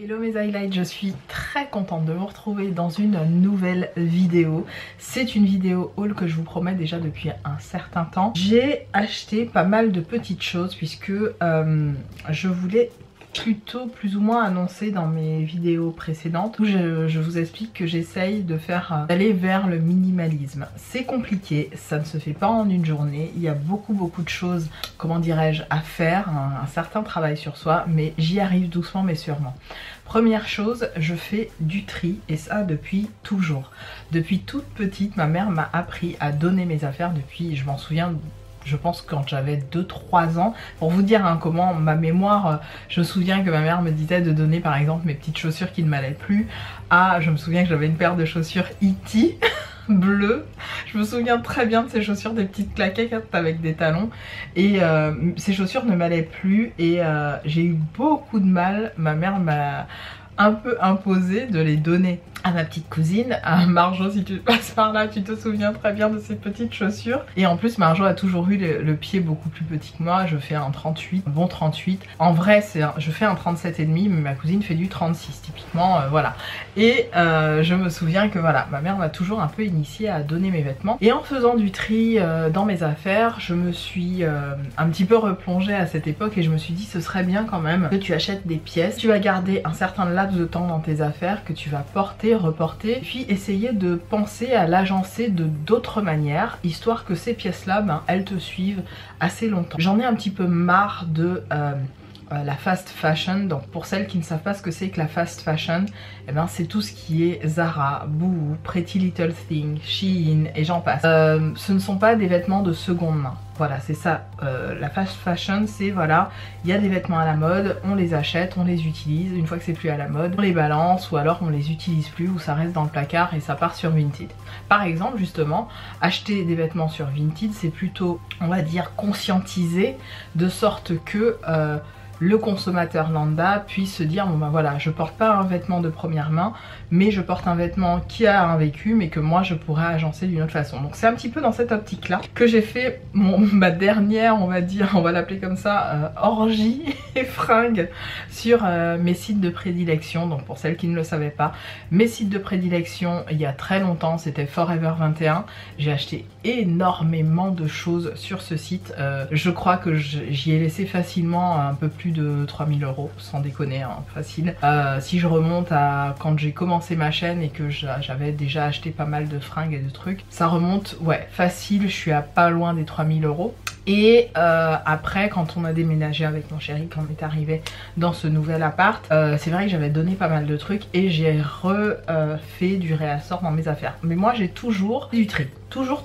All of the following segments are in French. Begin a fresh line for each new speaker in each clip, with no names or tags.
Hello mes highlights, je suis très contente de vous retrouver dans une nouvelle vidéo. C'est une vidéo haul que je vous promets déjà depuis un certain temps. J'ai acheté pas mal de petites choses puisque je voulais plutôt plus ou moins annoncé dans mes vidéos précédentes où je vous explique que j'essaye de faire d'aller vers le minimalisme. C'est compliqué, ça ne se fait pas en une journée, il y a beaucoup de choses, comment dirais-je, à faire, un certain travail sur soi, mais j'y arrive doucement mais sûrement. Première chose, je fais du tri et ça depuis toujours. Depuis toute petite, ma mère m'a appris à donner mes affaires depuis, je m'en souviens, je pense quand j'avais 2-3 ans. Pour vous dire hein, comment ma mémoire, je me souviens que ma mère me disait de donner par exemple mes petites chaussures qui ne m'allaient plus. Ah, je me souviens que j'avais une paire de chaussures E.T. bleues. Je me souviens très bien de ces chaussures, des petites claquettes avec des talons. Et ces chaussures ne m'allaient plus et j'ai eu beaucoup de mal. Ma mère m'a un peu imposé de les donner à ma petite cousine, à Marjo. Si tu passes par là, tu te souviens très bien de ces petites chaussures. Et en plus Marjo a toujours eu le pied beaucoup plus petit que moi. Je fais un 38, un bon 38. En vrai je fais un 37,5 mais ma cousine fait du 36 typiquement, voilà. Et je me souviens que voilà, ma mère m'a toujours un peu initiée à donner mes vêtements. Et en faisant du tri dans mes affaires, je me suis un petit peu replongée à cette époque et je me suis dit ce serait bien quand même que tu achètes des pièces. Tu vas garder un certain laps de temps dans tes affaires que tu vas porter, reporter, puis essayer de penser à l'agencer de d'autres manières, histoire que ces pièces-là, ben, elles te suivent assez longtemps. J'en ai un petit peu marre de la fast fashion. Donc pour celles qui ne savent pas ce que c'est que la fast fashion, eh ben c'est tout ce qui est Zara, Boohoo, Pretty Little Thing, Shein et j'en passe. Ce ne sont pas des vêtements de seconde main. Voilà, c'est ça, la fast fashion, c'est voilà, il y a des vêtements à la mode, on les achète, on les utilise, une fois que c'est plus à la mode, on les balance ou alors on les utilise plus ou ça reste dans le placard et ça part sur Vinted. Par exemple, justement, acheter des vêtements sur Vinted, c'est plutôt, on va dire, conscientiser de sorte que le consommateur lambda puisse se dire bon ben voilà, je porte pas un vêtement de première main mais je porte un vêtement qui a un vécu mais que moi je pourrais agencer d'une autre façon. Donc c'est un petit peu dans cette optique là que j'ai fait ma dernière, on va dire, on va l'appeler comme ça, orgie et fringues sur mes sites de prédilection. Donc pour celles qui ne le savaient pas, mes sites de prédilection il y a très longtemps c'était Forever 21. J'ai acheté énormément de choses sur ce site, je crois que j'y ai laissé facilement un peu plus de 3000 €, sans déconner, hein, facile. Si je remonte à quand j'ai commencé ma chaîne et que j'avais déjà acheté pas mal de fringues et de trucs, ça remonte, ouais, facile, je suis à pas loin des 3000 €. Et après quand on a déménagé avec mon chéri, quand on est arrivé dans ce nouvel appart, c'est vrai que j'avais donné pas mal de trucs et j'ai refait du réassort dans mes affaires. Mais moi j'ai toujours du tri. Toujours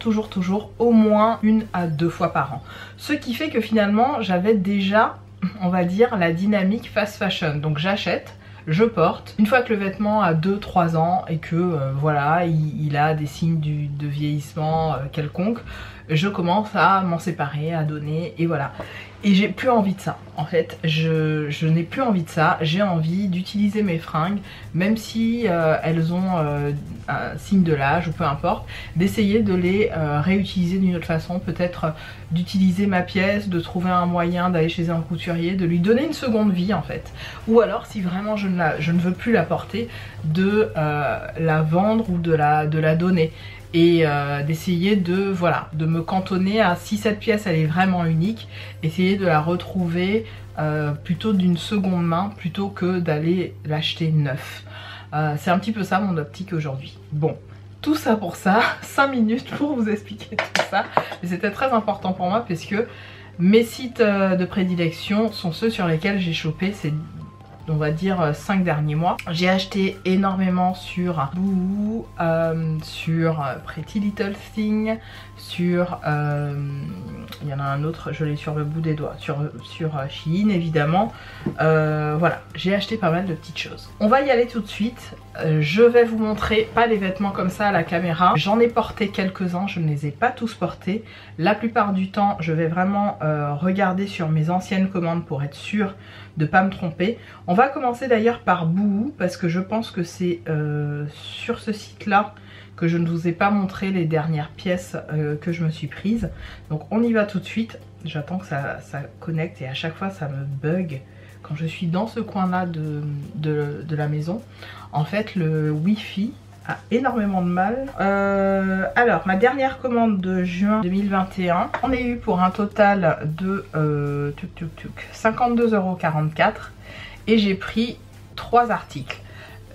au moins 1 à 2 fois par an. Ce qui fait que finalement j'avais déjà, on va dire, la dynamique fast fashion. Donc j'achète, je porte. Une fois que le vêtement a 2-3 ans et que voilà, il a des signes de vieillissement quelconque, je commence à m'en séparer, à donner et voilà. Et j'ai plus envie de ça en fait, je n'ai plus envie de ça, j'ai envie d'utiliser mes fringues, même si elles ont un signe de l'âge ou peu importe, d'essayer de les réutiliser d'une autre façon, peut-être d'utiliser ma pièce, de trouver un moyen d'aller chez un couturier, de lui donner une seconde vie en fait. Ou alors si vraiment je ne veux plus la porter, de la vendre ou de la donner. Et d'essayer de, voilà, de me cantonner à, si cette pièce elle est vraiment unique, essayer de la retrouver plutôt d'une seconde main plutôt que d'aller l'acheter neuf. C'est un petit peu ça mon optique aujourd'hui. Bon, tout ça pour ça, 5 minutes pour vous expliquer tout ça, mais c'était très important pour moi parce que mes sites de prédilection sont ceux sur lesquels j'ai chopé ces, on va dire, 5 derniers mois. J'ai acheté énormément sur Boohoo, sur Pretty Little Thing, sur il y en a un autre, je l'ai sur le bout des doigts, sur Shein évidemment. Voilà, j'ai acheté pas mal de petites choses. On va y aller tout de suite. Je vais vous montrer, pas les vêtements comme ça à la caméra. J'en ai porté quelques-uns, je ne les ai pas tous portés. La plupart du temps, je vais vraiment regarder sur mes anciennes commandes pour être sûre de pas me tromper. On va commencer d'ailleurs par Boohoo parce que je pense que c'est sur ce site-là que je ne vous ai pas montré les dernières pièces que je me suis prises. Donc on y va tout de suite. J'attends que ça connecte et à chaque fois ça me bug quand je suis dans ce coin là de la maison, en fait le wifi a énormément de mal. Alors ma dernière commande de juin 2021, on est eu pour un total de 52,44 € et j'ai pris 3 articles.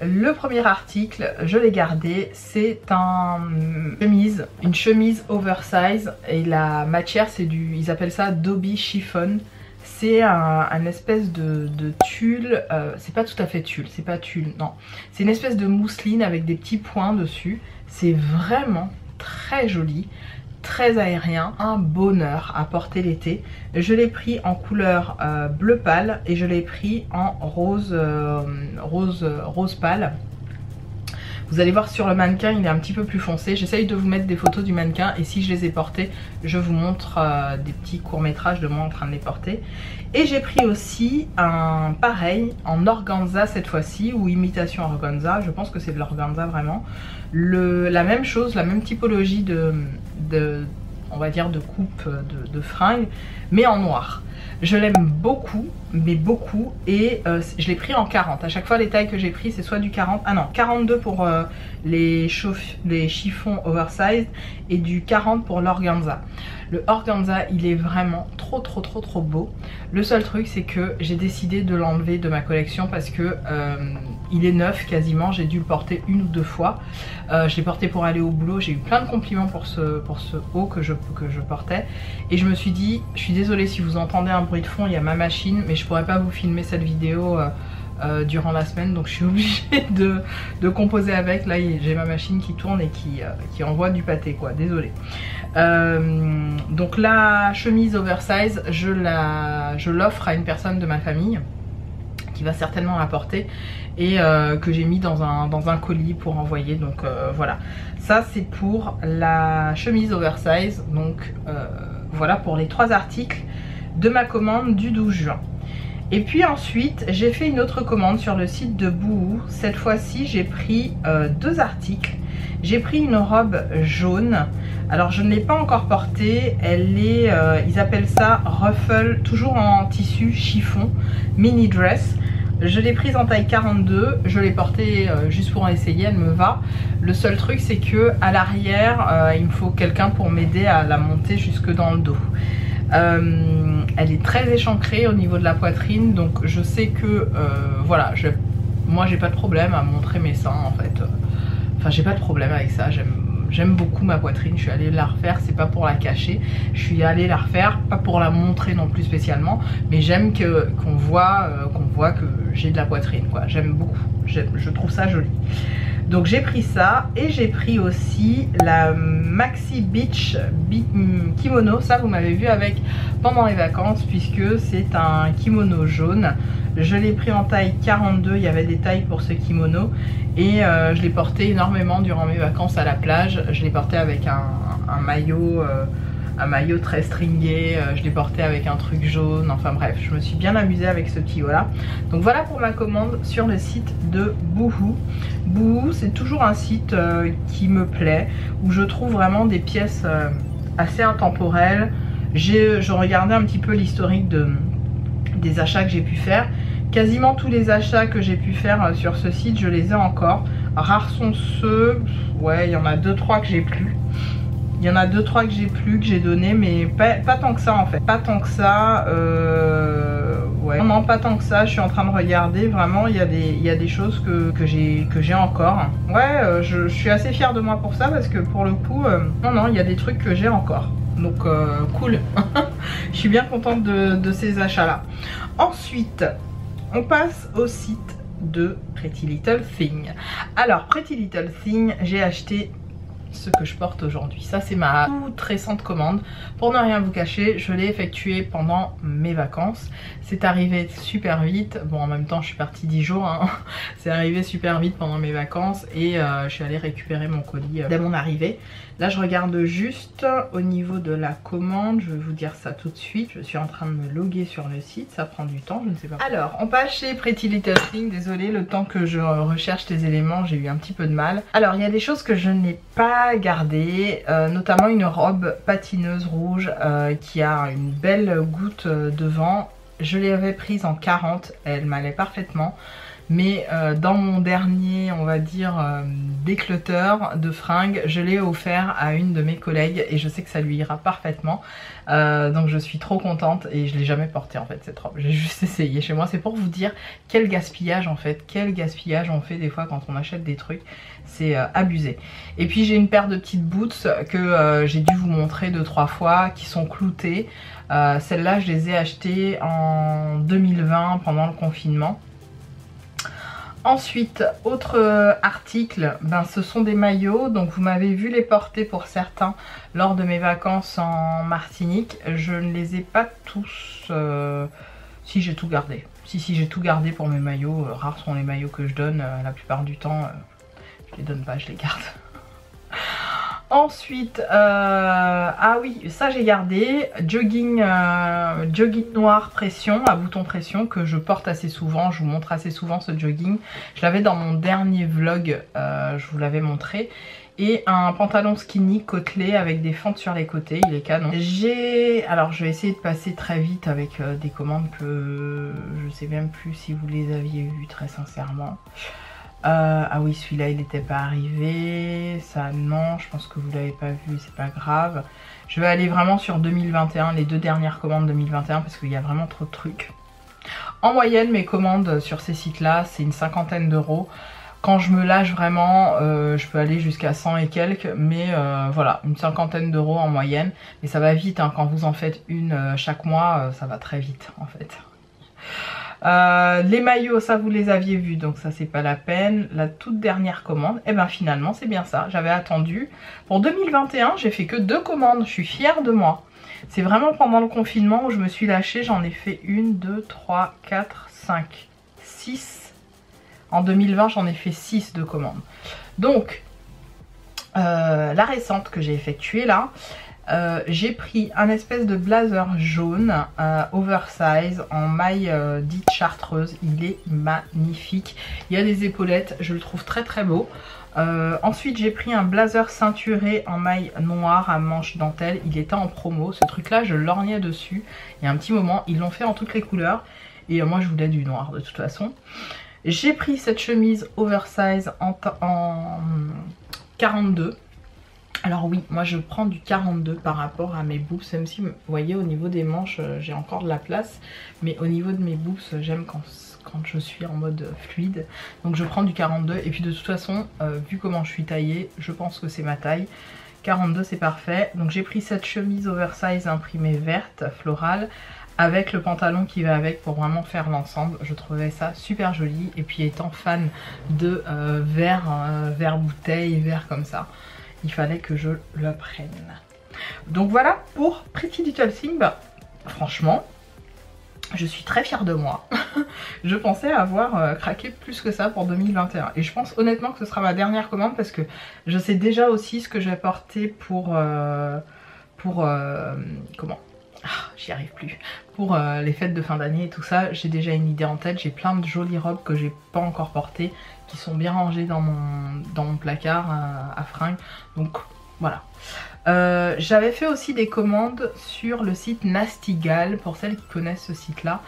Le premier article, je l'ai gardé, c'est une chemise oversize et la matière c'est ils appellent ça Dobby Chiffon. C'est un espèce de tulle, c'est pas tout à fait tulle, c'est pas tulle, non. C'est une espèce de mousseline avec des petits points dessus. C'est vraiment très joli, très aérien, un bonheur à porter l'été. Je l'ai pris en couleur bleu pâle et je l'ai pris en rose pâle. Vous allez voir sur le mannequin, il est un petit peu plus foncé. J'essaye de vous mettre des photos du mannequin et si je les ai portés, je vous montre des petits courts-métrages de moi en train de les porter. Et j'ai pris aussi un pareil en organza cette fois-ci, ou imitation organza, je pense que c'est de l'organza vraiment. La même chose, la même typologie on va dire de coupe de fringues, mais en noir. Je l'aime beaucoup, mais beaucoup, et je l'ai pris en 40. À chaque fois les tailles que j'ai pris c'est soit du 40, ah non, 42 pour les chiffons oversized et du 40 pour l'organza. Le organza il est vraiment trop beau. Le seul truc c'est que j'ai décidé de l'enlever de ma collection parce que il est neuf quasiment, j'ai dû le porter 1 ou 2 fois. Je l'ai porté pour aller au boulot, j'ai eu plein de compliments pour ce haut que je portais. Et je me suis dit, je suis désolée si vous entendez un bruit de fond, il y a ma machine, mais je pourrais pas vous filmer cette vidéo durant la semaine, donc je suis obligée de composer avec. Là j'ai ma machine qui tourne et qui envoie du pâté quoi, désolée. Donc la chemise oversize, je l'offre à une personne de ma famille qui va certainement la porter et que j'ai mis dans un colis pour envoyer. Donc voilà, ça c'est pour la chemise oversize. Donc voilà pour les 3 articles de ma commande du 12 juin. Et puis ensuite j'ai fait une autre commande sur le site de Boohoo. Cette fois-ci j'ai pris 2 articles. J'ai pris une robe jaune. Alors je ne l'ai pas encore portée, elle est, ils appellent ça ruffle, toujours en tissu chiffon, mini dress. Je l'ai prise en taille 42, je l'ai portée juste pour essayer, elle me va. Le seul truc c'est que à l'arrière, il me faut quelqu'un pour m'aider à la monter jusque dans le dos. Elle est très échancrée au niveau de la poitrine, donc je sais que voilà, moi j'ai pas de problème à montrer mes seins en fait. Enfin j'ai pas de problème avec ça, j'aime beaucoup ma poitrine, je suis allée la refaire, c'est pas pour la cacher, je suis allée la refaire, pas pour la montrer non plus spécialement, mais j'aime qu'on voit que j'ai de la poitrine quoi, j'aime beaucoup, je trouve ça joli. Donc j'ai pris ça et j'ai pris aussi la Maxi Beach kimono, ça vous m'avez vu avec pendant les vacances puisque c'est un kimono jaune. Je l'ai pris en taille 42, il y avait des tailles pour ce kimono et je l'ai porté énormément durant mes vacances à la plage. Je l'ai porté avec un maillot très stringé, je l'ai porté avec un truc jaune, enfin bref, je me suis bien amusée avec ce petit haut là. Donc voilà pour ma commande sur le site de Boohoo. Boohoo c'est toujours un site qui me plaît, où je trouve vraiment des pièces assez intemporelles. Je regardais un petit peu l'historique des achats que j'ai pu faire. Quasiment tous les achats que j'ai pu faire sur ce site, je les ai encore. Rares sont ceux, ouais, il y en a 2-3 que j'ai plus. Il y en a 2-3 que j'ai plus, que j'ai donné, mais pas tant que ça en fait. Pas tant que ça, ouais. Non, pas tant que ça, je suis en train de regarder, vraiment, il y a des choses que j'ai encore. Ouais, je suis assez fière de moi pour ça, parce que pour le coup, non, il y a des trucs que j'ai encore. Donc, cool. Je suis bien contente de ces achats-là. Ensuite, on passe au site de Pretty Little Thing. Alors, Pretty Little Thing, j'ai acheté ce que je porte aujourd'hui. Ça c'est ma toute récente commande. Pour ne rien vous cacher, je l'ai effectuée pendant mes vacances. C'est arrivé super vite. Bon, en même temps je suis partie 10 jours hein. C'est arrivé super vite pendant mes vacances et je suis allée récupérer mon colis dès mon arrivée. Là je regarde juste au niveau de la commande, je vais vous dire ça tout de suite. Je suis en train de me loguer sur le site, ça prend du temps, je ne sais pas. Alors on passe chez Pretty Little Thing. Désolée, le temps que je recherche les éléments, j'ai eu un petit peu de mal. Alors il y a des choses que je n'ai pas gardé, notamment une robe patineuse rouge qui a une belle goutte devant. je l'avais prise en 40, elle m'allait parfaitement. Mais dans mon dernier, on va dire, déclutter de fringues, je l'ai offert à une de mes collègues et je sais que ça lui ira parfaitement. Donc je suis trop contente et je l'ai jamais portée en fait cette robe. J'ai juste essayé chez moi. C'est pour vous dire quel gaspillage en fait, quel gaspillage on fait des fois quand on achète des trucs. C'est abusé. Et puis j'ai une paire de petites boots que j'ai dû vous montrer 2-3 fois qui sont cloutées. Celles-là je les ai achetées en 2020 pendant le confinement. Ensuite, autre article, ben, ce sont des maillots. Donc vous m'avez vu les porter pour certains lors de mes vacances en Martinique. Je ne les ai pas tous... Si, j'ai tout gardé. Si, j'ai tout gardé pour mes maillots. Rares sont les maillots que je donne. La plupart du temps, je les donne pas, je les garde. Ensuite, ah oui, ça j'ai gardé, jogging noir pression, à bouton pression, que je porte assez souvent, je vous montre assez souvent ce jogging. Je l'avais dans mon dernier vlog, je vous l'avais montré. Et un pantalon skinny côtelé avec des fentes sur les côtés, il est canon. Alors je vais essayer de passer très vite avec des commandes que je sais même plus si vous les aviez vues très sincèrement. Ah oui, celui-là il n'était pas arrivé, ça non, je pense que vous l'avez pas vu, c'est pas grave. Je vais aller vraiment sur 2021, les 2 dernières commandes 2021 parce qu'il y a vraiment trop de trucs. En moyenne, mes commandes sur ces sites-là, c'est une 50aine d'euros. Quand je me lâche vraiment, je peux aller jusqu'à 100 et quelques, mais voilà, une 50aine d'euros en moyenne. Mais ça va vite, hein, quand vous en faites une chaque mois, ça va très vite en fait. Les maillots, ça vous les aviez vus, donc ça c'est pas la peine. La toute dernière commande, et ben finalement c'est bien ça. J'avais attendu. Pour 2021, j'ai fait que 2 commandes, je suis fière de moi. C'est vraiment pendant le confinement où je me suis lâchée, j'en ai fait 1, 2, 3, 4, 5, 6. En 2020, j'en ai fait 6 de commandes. Donc, la récente que j'ai effectuée là, j'ai pris un espèce de blazer jaune oversize en maille dite chartreuse. Il est magnifique. Il y a des épaulettes, je le trouve très très beau. Ensuite j'ai pris un blazer ceinturé en maille noire à manches dentelle. Il était en promo. Ce truc là je lorgnais dessus il y a un petit moment. Ils l'ont fait en toutes les couleurs. Et moi je voulais du noir de toute façon. J'ai pris cette chemise oversize en 42. Alors oui, moi je prends du 42 par rapport à mes boobs, même si vous voyez au niveau des manches j'ai encore de la place, mais au niveau de mes boobs j'aime quand je suis en mode fluide, donc je prends du 42 et puis de toute façon vu comment je suis taillée, je pense que c'est ma taille. 42 c'est parfait. Donc j'ai pris cette chemise oversize imprimée verte florale avec le pantalon qui va avec pour vraiment faire l'ensemble. Je trouvais ça super joli et puis étant fan de verre bouteille, verre comme ça, il fallait que je le prenne. Donc voilà pour Pretty Little Thing. Bah, franchement, je suis très fière de moi. Je pensais avoir craqué plus que ça pour 2021. Et je pense honnêtement que ce sera ma dernière commande parce que je sais déjà aussi ce que je vais porter pour comment j'y arrive plus. Pour les fêtes de fin d'année et tout ça, j'ai déjà une idée en tête. J'ai plein de jolies robes que j'ai pas encore portées, qui sont bien rangées dans mon placard à fringues. Donc voilà. J'avais fait aussi des commandes sur le site Nasty Gal, pour celles qui connaissent ce site là.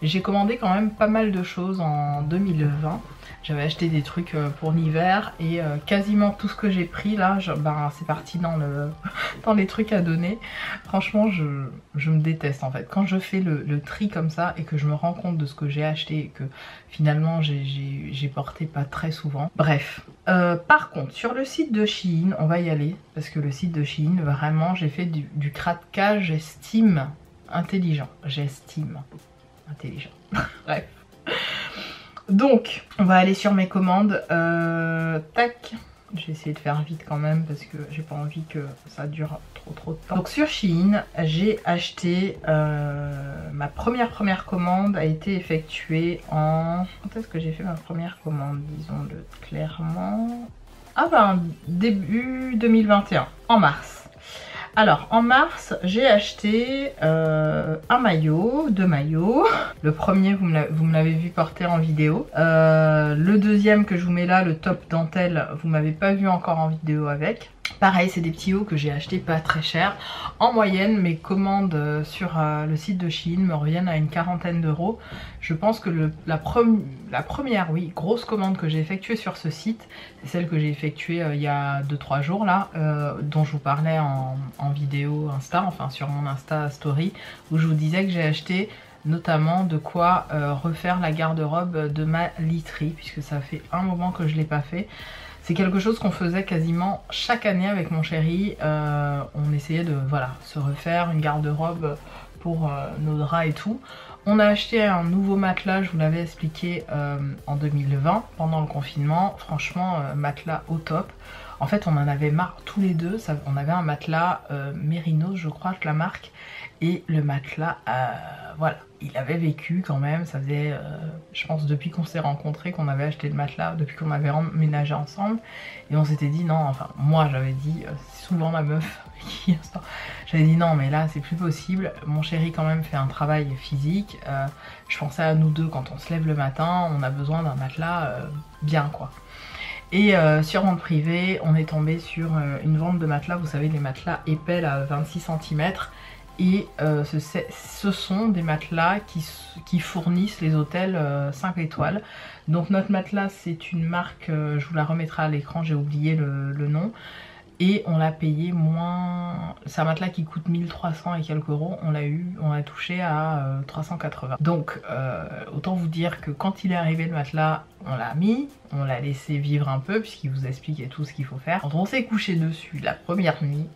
J'ai commandé quand même pas mal de choses en 2020. J'avais acheté des trucs pour l'hiver et quasiment tout ce que j'ai pris là, ben, c'est parti dans les trucs à donner. Franchement je me déteste en fait. Quand je fais le tri comme ça et que je me rends compte de ce que j'ai acheté et que finalement j'ai porté pas très souvent. Bref. Par contre sur le site de Shein, on va y aller parce que le site de Shein, vraiment j'ai fait du craquage, j'estime intelligent. J'estime intelligent. Bref. Donc, on va aller sur mes commandes. Tac. Je vais essayer de faire vite quand même parce que j'ai pas envie que ça dure trop de temps. Donc sur Shein, j'ai acheté ma première commande a été effectuée en... Quand est-ce que j'ai fait ma première commande? Disons-le clairement. Ah ben, début 2021, en mars. Alors en mars j'ai acheté un maillot, 2 maillots. Le premier vous me l'avez vu porter en vidéo. Le deuxième que je vous mets là, le top dentelle, vous m'avez pas vu encore en vidéo avec. Pareil, c'est des petits hauts que j'ai achetés pas très cher. En moyenne, mes commandes sur le site de Shein me reviennent à une quarantaine d'euros. Je pense que la première, oui, grosse commande que j'ai effectuée sur ce site, c'est celle que j'ai effectuée il y a 2-3 jours là, dont je vous parlais en vidéo Insta, enfin sur mon Insta Story, où je vous disais que j'ai acheté notamment de quoi refaire la garde-robe de ma literie, puisque ça fait un moment que je ne l'ai pas fait. C'est quelque chose qu'on faisait quasiment chaque année avec mon chéri. On essayait de se refaire une garde-robe pour nos draps et tout. On a acheté un nouveau matelas, je vous l'avais expliqué, en 2020 pendant le confinement. Franchement, matelas au top. En fait, on en avait marre tous les deux. On avait un matelas Mérinos, je crois, que la marque. Et le matelas, voilà, il avait vécu quand même. Ça faisait, je pense, depuis qu'on s'est rencontrés, qu'on avait acheté le matelas, depuis qu'on avait emménagé ensemble. Et on s'était dit non, enfin, moi j'avais dit, c'est souvent ma meuf qui j'avais dit non, mais là c'est plus possible. Mon chéri quand même fait un travail physique. Je pensais à nous deux quand on se lève le matin, on a besoin d'un matelas bien quoi. Et sur Vente Privée, on est tombé sur une vente de matelas, vous savez, les matelas épais à 26 cm. Et ce sont des matelas qui fournissent les hôtels 5 étoiles. Donc notre matelas, c'est une marque, je vous la remettrai à l'écran, j'ai oublié le nom. Et on l'a payé moins... C'est un matelas qui coûte 1300 et quelques euros. On l'a touché à 380. Donc autant vous dire que quand il est arrivé le matelas, on l'a mis, on l'a laissé vivre un peu puisqu'il vous expliquait tout ce qu'il faut faire. Quand on s'est couché dessus la première nuit...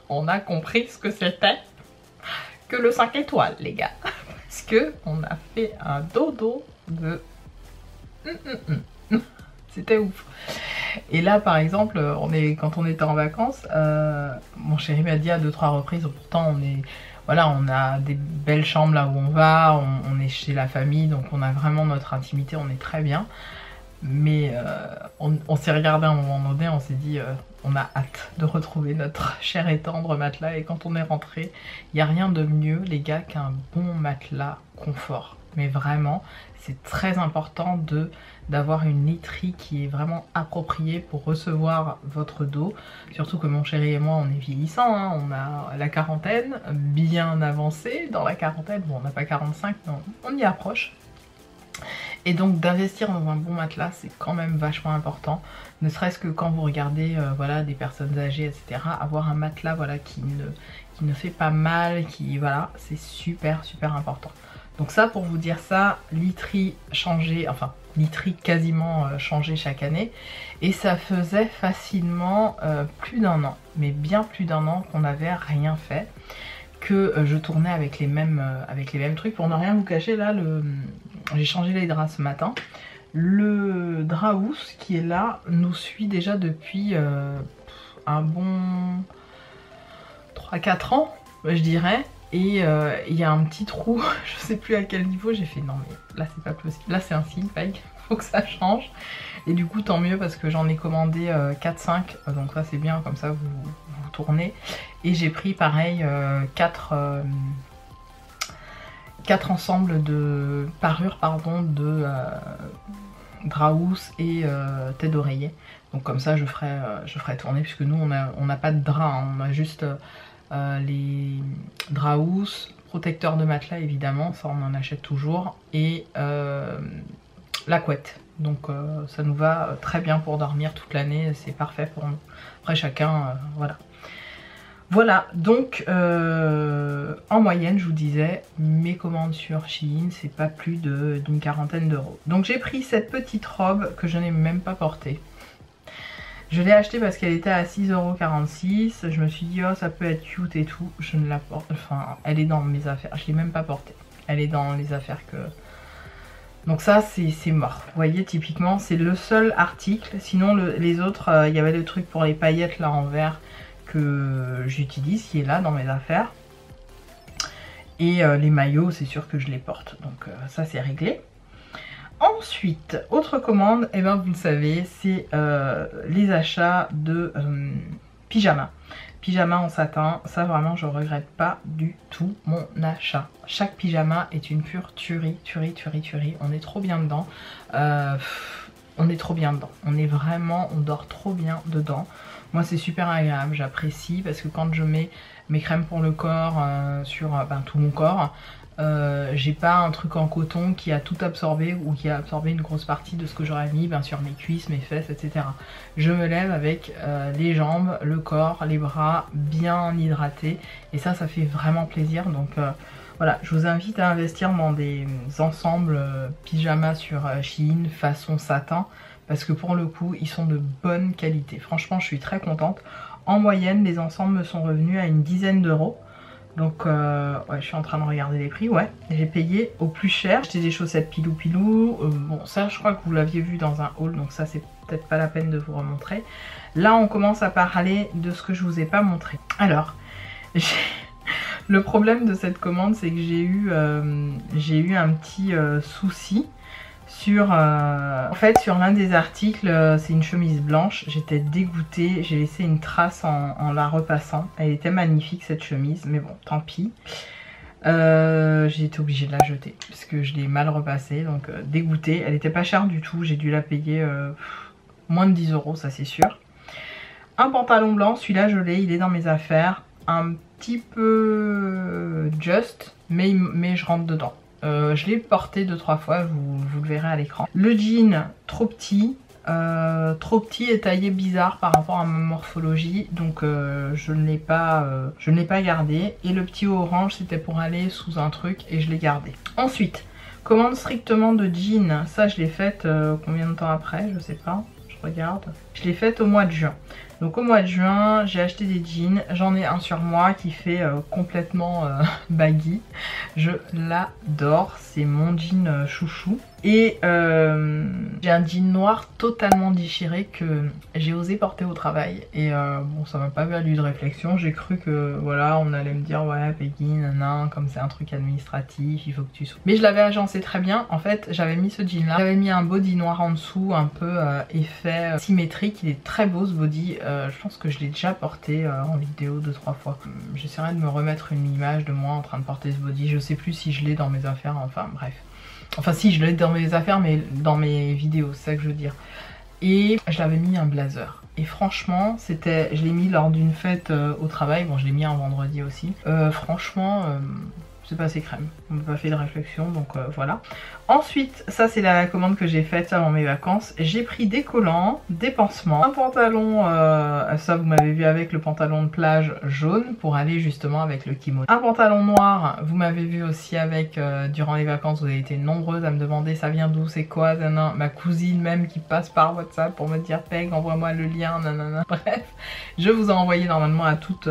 on a compris ce que c'était que le 5 étoiles, les gars. Parce que on a fait un dodo de... C'était ouf. Et là, par exemple, quand on était en vacances, mon chéri m'a dit à 2-3 reprises, pourtant on a des belles chambres là où on va, on est chez la famille, donc on a vraiment notre intimité, on est très bien. Mais on s'est regardé à un moment donné, on s'est dit on a hâte de retrouver notre cher et tendre matelas. Et quand on est rentré, il n'y a rien de mieux les gars qu'un bon matelas confort. Mais vraiment, c'est très important d'avoir une literie qui est vraiment appropriée pour recevoir votre dos. Surtout que mon chéri et moi on est vieillissants, hein. On a la quarantaine, bien avancée dans la quarantaine. Bon, on n'a pas 45, mais on y approche. Et donc d'investir dans un bon matelas, c'est quand même vachement important. Ne serait-ce que quand vous regardez voilà, des personnes âgées, etc. Avoir un matelas voilà, qui ne fait pas mal, c'est super super important. Donc ça, pour vous dire ça, literie changée, enfin literie quasiment changée chaque année. Et ça faisait facilement plus d'un an, mais bien plus d'un an qu'on n'avait rien fait. Que je tournais avec les mêmes trucs. Pour ne rien vous cacher, là, j'ai changé les draps ce matin. Le drap housse qui est là nous suit déjà depuis un bon 3-4 ans, je dirais. Et il y a un petit trou, je sais plus à quel niveau, j'ai fait non mais là c'est pas possible, là c'est un signe, faut que ça change. Et du coup tant mieux parce que j'en ai commandé 4-5, donc ça c'est bien, comme ça vous tournez. Et j'ai pris pareil 4 ensembles de parures de drap housse et tête d'oreiller. Donc comme ça je ferai tourner, puisque nous on n'a pas de drap, hein, on a juste les draps housse, protecteur de matelas évidemment, ça on en achète toujours, et la couette. Donc ça nous va très bien pour dormir toute l'année, c'est parfait pour nous. Après chacun, voilà. Voilà, donc en moyenne, je vous disais, mes commandes sur Shein, c'est pas plus d'une quarantaine d'euros. Donc j'ai pris cette petite robe que je n'ai même pas portée. Je l'ai achetée parce qu'elle était à 6,46 €. Je me suis dit, oh ça peut être cute et tout. Je ne la porte, enfin, elle est dans mes affaires. Je l'ai même pas portée. Elle est dans les affaires que... Donc ça, c'est mort. Vous voyez, typiquement, c'est le seul article. Sinon, les autres, il y avait le truc pour les paillettes là en vert que j'utilise, qui est là dans mes affaires. Et les maillots, c'est sûr que je les porte. Donc ça, c'est réglé. Ensuite, autre commande, et ben vous le savez, c'est les achats de pyjamas. Pyjama en satin, ça vraiment je regrette pas du tout mon achat. Chaque pyjama est une pure tuerie, on est trop bien dedans. on est trop bien dedans. On dort trop bien dedans. Moi c'est super agréable, j'apprécie parce que quand je mets mes crèmes pour le corps sur tout mon corps, j'ai pas un truc en coton qui a tout absorbé ou qui a absorbé une grosse partie de ce que j'aurais mis sur mes cuisses, mes fesses, etc. Je me lève avec les jambes, le corps, les bras bien hydratés et ça fait vraiment plaisir. Donc voilà, je vous invite à investir dans des ensembles pyjamas sur Shein façon satin parce que pour le coup ils sont de bonne qualité. Franchement je suis très contente. En moyenne les ensembles me sont revenus à une dizaine d'euros. Donc ouais, je suis en train de regarder les prix, ouais, j'ai payé au plus cher. J'ai acheté des chaussettes pilou pilou, bon ça je crois que vous l'aviez vu dans un haul, donc ça c'est peut-être pas la peine de vous remontrer. Là on commence à parler de ce que je vous ai pas montré. Alors, le problème de cette commande c'est que j'ai eu un petit souci. En fait sur l'un des articles, c'est une chemise blanche, j'étais dégoûtée, j'ai laissé une trace en la repassant. Elle était magnifique cette chemise, mais bon tant pis. J'ai été obligée de la jeter parce que je l'ai mal repassée, donc dégoûtée. Elle était pas chère du tout, j'ai dû la payer moins de 10 euros, ça c'est sûr. Un pantalon blanc, celui-là je l'ai, il est dans mes affaires, un petit peu just, mais je rentre dedans. Je l'ai porté 2-3 fois, vous le verrez à l'écran. Le jean trop petit et taillé bizarre par rapport à ma morphologie, donc je ne l'ai pas gardé. Et le petit orange c'était pour aller sous un truc et je l'ai gardé. Ensuite, commande strictement de jean, ça je l'ai faite combien de temps après, je sais pas, je regarde. Je l'ai faite au mois de juin. Donc au mois de juin, j'ai acheté des jeans. J'en ai un sur moi qui fait complètement baggy. Je l'adore, c'est mon jean chouchou. Et j'ai un jean noir totalement déchiré que j'ai osé porter au travail. Et bon, ça m'a pas valu de réflexion. J'ai cru que voilà, on allait me dire ouais Peggy, nanan, comme c'est un truc administratif, il faut que tu sois. Mais je l'avais agencé très bien. En fait, j'avais mis ce jean là. J'avais mis un body noir en dessous, un peu effet symétrique. Il est très beau ce body. Je pense que je l'ai déjà porté en vidéo 2-3 fois. J'essaierai de me remettre une image de moi en train de porter ce body. Je sais plus si je l'ai dans mes affaires, enfin bref. Enfin si, je l'ai dans mes affaires, mais dans mes vidéos, c'est ça que je veux dire. Et je l'avais mis un blazer. Et franchement, je l'ai mis lors d'une fête au travail. Bon, je l'ai mis un vendredi aussi. Franchement, c'est passé crème. On n'a pas fait de réflexion, donc voilà. Ensuite, ça c'est la commande que j'ai faite avant mes vacances. J'ai pris des collants, des pansements, un pantalon, ça vous m'avez vu avec le pantalon de plage jaune pour aller justement avec le kimono. Un pantalon noir, vous m'avez vu aussi avec durant les vacances, vous avez été nombreuses à me demander ça vient d'où, c'est quoi, nanana. Ma cousine même qui passe par WhatsApp pour me dire Peg, envoie-moi le lien, nanana. Bref, je vous ai envoyé normalement à toute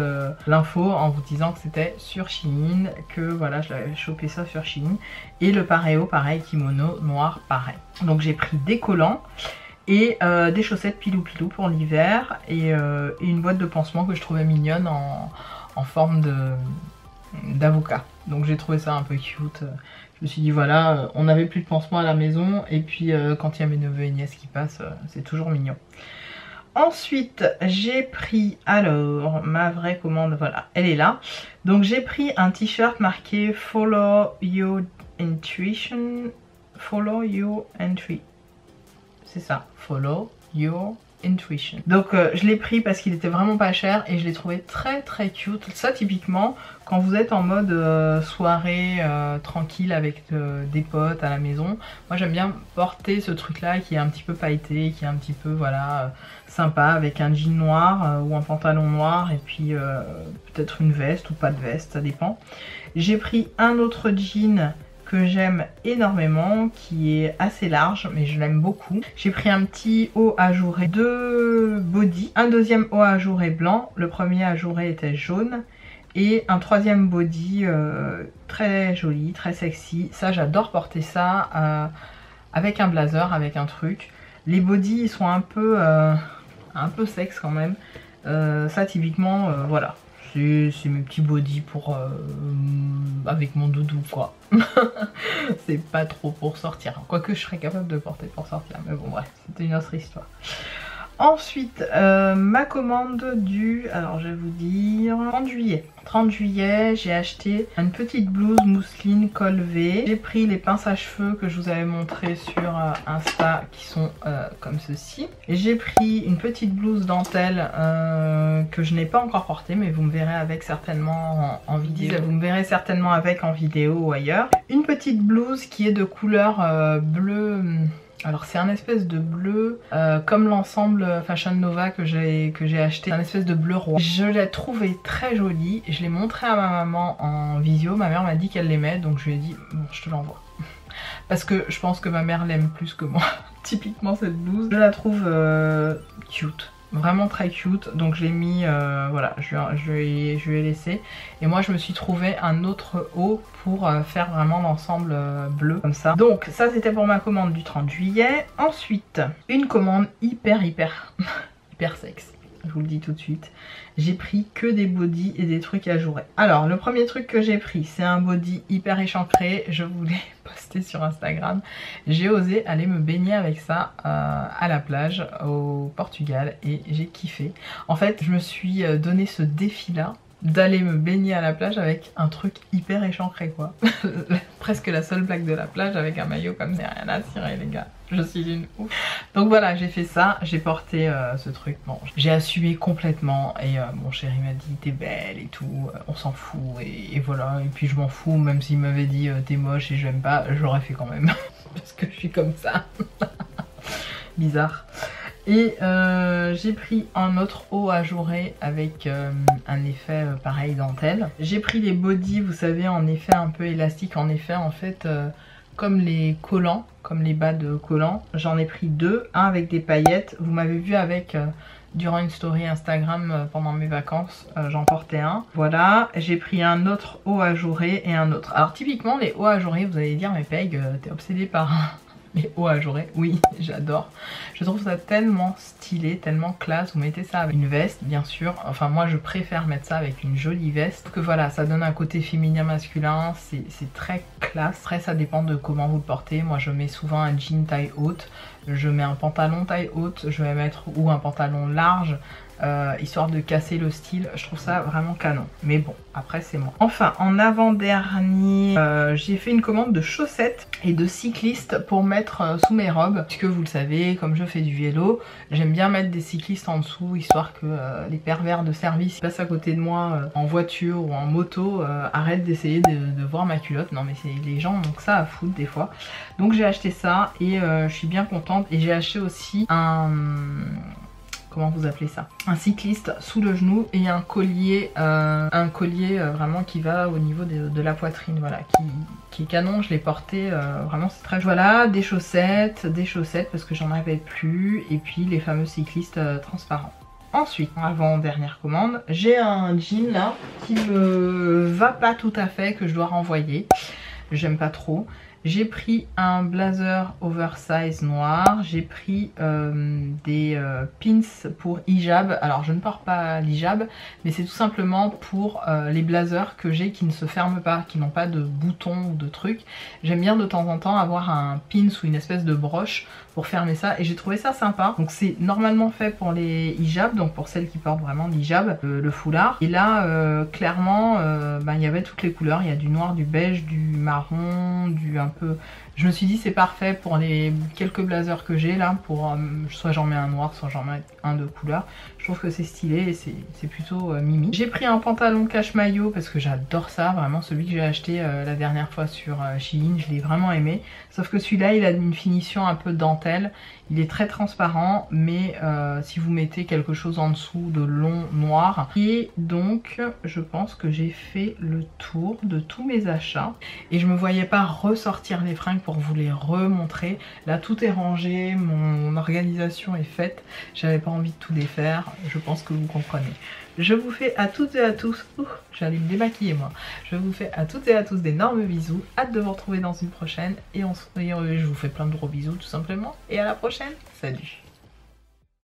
l'info en vous disant que c'était sur Shein, que voilà, je l'avais chopé ça sur Shein. Et le paréo, pareil, kimono noir, pareil. Donc j'ai pris des collants et des chaussettes pilou pilou pour l'hiver et une boîte de pansements que je trouvais mignonne en forme d'avocat. Donc j'ai trouvé ça un peu cute. Je me suis dit voilà, on n'avait plus de pansements à la maison et puis quand il y a mes neveux et nièces qui passent, c'est toujours mignon. Ensuite, j'ai pris, alors, ma vraie commande, voilà, elle est là. Donc j'ai pris un t-shirt marqué Follow Your Intuition. Follow Your Intuition. C'est ça, Follow Your Intuition. Donc je l'ai pris parce qu'il était vraiment pas cher et je l'ai trouvé très très cute. Ça typiquement, quand vous êtes en mode soirée tranquille avec des potes à la maison, moi j'aime bien porter ce truc là qui est un petit peu pailleté, qui est un petit peu voilà sympa avec un jean noir ou un pantalon noir et puis peut-être une veste ou pas de veste, ça dépend. J'ai pris un autre jean que j'aime énormément, qui est assez large, mais je l'aime beaucoup. J'ai pris un petit haut ajouré, deux body, un deuxième haut ajouré blanc, le premier ajouré était jaune, et un troisième body très joli, très sexy. Ça, j'adore porter ça avec un blazer, avec un truc. Les bodys, ils sont un peu sexe quand même. Ça, typiquement, voilà. C'est mes petits bodys pour avec mon doudou quoi. C'est pas trop pour sortir. Quoique je serais capable de porter pour sortir. Mais bon bref, c'était une autre histoire. Ensuite, ma commande du, alors je vais vous dire, 30 juillet. 30 juillet, j'ai acheté une petite blouse mousseline col V. J'ai pris les pinces à cheveux que je vous avais montré sur Insta qui sont comme ceci. J'ai pris une petite blouse dentelle que je n'ai pas encore portée, mais vous me verrez avec certainement en vidéo. Vous me verrez certainement avec en vidéo ou ailleurs. Une petite blouse qui est de couleur bleu. Alors c'est un espèce de bleu comme l'ensemble Fashion Nova que j'ai acheté, un espèce de bleu roi. Je l'ai trouvé très joli, je l'ai montré à ma maman en visio, ma mère m'a dit qu'elle l'aimait donc je lui ai dit bon je te l'envoie. Parce que je pense que ma mère l'aime plus que moi, typiquement cette blouse. Je la trouve cute. Vraiment très cute, donc je l'ai mis, voilà, je lui ai laissé. Et moi je me suis trouvé un autre haut pour faire vraiment l'ensemble bleu, comme ça. Donc ça c'était pour ma commande du 30 juillet. Ensuite, une commande hyper sexe. Je vous le dis tout de suite. J'ai pris que des bodys et des trucs ajourés. Alors le premier truc que j'ai pris c'est un body hyper échancré. Je voulais poster sur Instagram. J'ai osé aller me baigner avec ça à la plage au Portugal et j'ai kiffé. En fait je me suis donné ce défi là d'aller me baigner à la plage avec un truc hyper échancré quoi. Presque la seule blague de la plage avec un maillot comme ça, rien à cirer les gars. Je suis une ouf. Donc voilà, j'ai fait ça, j'ai porté ce truc. Bon, j'ai assumé complètement et mon chéri m'a dit t'es belle et tout, on s'en fout et voilà. Et puis je m'en fous, même s'il m'avait dit t'es moche et j'aime pas, j'aurais fait quand même. Parce que je suis comme ça. Bizarre. Et j'ai pris un autre haut ajouré avec un effet pareil dentelle. J'ai pris les bodys, vous savez, en effet un peu élastique, en effet en fait comme les collants, comme les bas de collants. J'en ai pris deux, un avec des paillettes. Vous m'avez vu avec durant une story Instagram pendant mes vacances, j'en portais un. Voilà, j'ai pris un autre haut ajouré et un autre. Alors typiquement les hauts ajourés, vous allez dire mais Peg, t'es obsédée par les hauts ajourés, oui j'adore. Je trouve ça tellement stylé, tellement classe. Vous mettez ça avec une veste bien sûr, enfin moi je préfère mettre ça avec une jolie veste. Que voilà, ça donne un côté féminin masculin, c'est très classe. Après ça dépend de comment vous le portez. Moi je mets souvent un jean taille haute, je mets un pantalon taille haute, je vais mettre ou un pantalon large. Histoire de casser le style, je trouve ça vraiment canon. Mais bon, après c'est moi. Enfin, en avant-dernier, j'ai fait une commande de chaussettes et de cyclistes pour mettre sous mes robes. Puisque vous le savez, comme je fais du vélo, j'aime bien mettre des cyclistes en dessous, histoire que les pervers de service qui passent à côté de moi en voiture ou en moto arrêtent d'essayer de voir ma culotte. Non mais les gens ont que ça à foutre des fois. Donc j'ai acheté ça et je suis bien contente. Et j'ai acheté aussi un... comment vous appelez ça, un cycliste sous le genou et un collier vraiment qui va au niveau de la poitrine, voilà, qui est canon. Je l'ai porté, vraiment c'est très joli. Voilà, des chaussettes parce que j'en avais plus, et puis les fameux cyclistes transparents. Ensuite, avant dernière commande, j'ai un jean là qui me va pas tout à fait, que je dois renvoyer, j'aime pas trop. J'ai pris un blazer oversize noir, j'ai pris des pins pour hijab. Alors je ne porte pas l'hijab, mais c'est tout simplement pour les blazers que j'ai qui ne se ferment pas, qui n'ont pas de boutons ou de trucs. J'aime bien de temps en temps avoir un pins ou une espèce de broche pour fermer ça, et j'ai trouvé ça sympa. Donc c'est normalement fait pour les hijabs, donc pour celles qui portent vraiment l'hijab, le foulard. Et là clairement il y avait toutes les couleurs, il y a du noir, du beige, du marron, du un peu... Je me suis dit c'est parfait pour les quelques blazers que j'ai là, pour soit j'en mets un noir, soit j'en mets un de couleur. Je trouve que c'est stylé et c'est plutôt mimi. J'ai pris un pantalon cache maillot parce que j'adore ça, vraiment celui que j'ai acheté la dernière fois sur Shein, je l'ai vraiment aimé. Sauf que celui-là il a une finition un peu dentelle, il est très transparent, mais si vous mettez quelque chose en dessous de long noir. Et donc je pense que j'ai fait le tour de tous mes achats et je me voyais pas ressortir les fringues pour vous les remontrer. Là tout est rangé, mon organisation est faite, j'avais pas envie de tout défaire, je pense que vous comprenez. Je vous fais à toutes et à tous, j'allais me démaquiller moi, je vous fais à toutes et à tous d'énormes bisous, hâte de vous retrouver dans une prochaine et je vous fais plein de gros bisous tout simplement, et à la prochaine, salut.